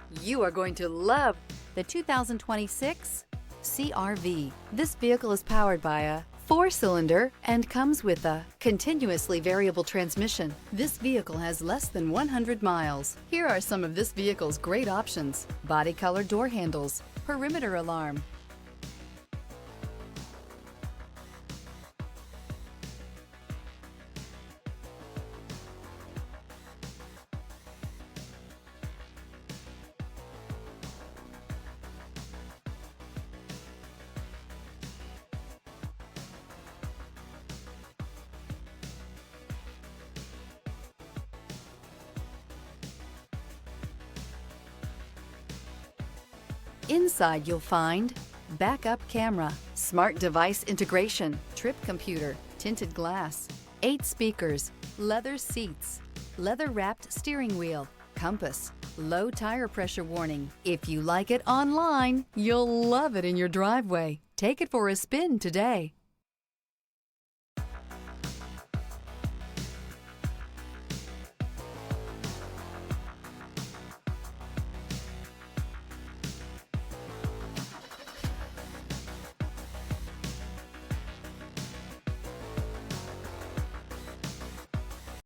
You are going to love the 2026 CR-V. This vehicle is powered by a 4-cylinder and comes with a continuously variable transmission. This vehicle has less than 100 miles. Here are some of this vehicle's great options: body color door handles, perimeter alarm, Inside you'll find backup camera, smart device integration, trip computer, tinted glass, 8 speakers, leather seats, leather-wrapped steering wheel, compass, low tire pressure warning. If you like it online, you'll love it in your driveway. Take it for a spin today.